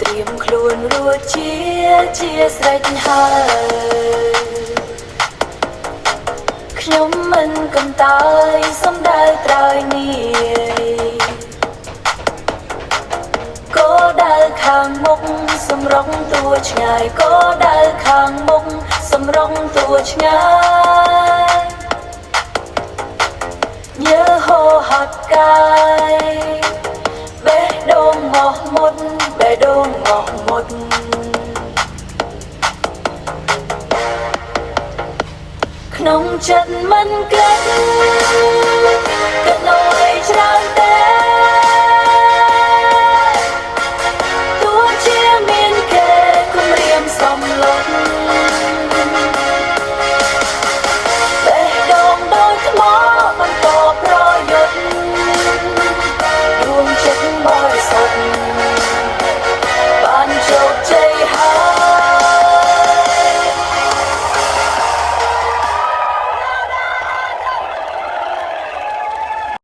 ត្រៀមខ្លួនរួចជាស្រេចហើយខ្ញុំមិនកំតាយសំដៅត្រើយនេះគោលដៅខាងមុខសម្រុងតួឆ្ងាយគោលដៅខាងមុខសម្រុងតួឆ្ងាយញើហោហត់កាយបេះដូងងោះមុតបេះដូងងោះមុតក្នុងចិត្តមិនគិតនៅឲ្យច្រើន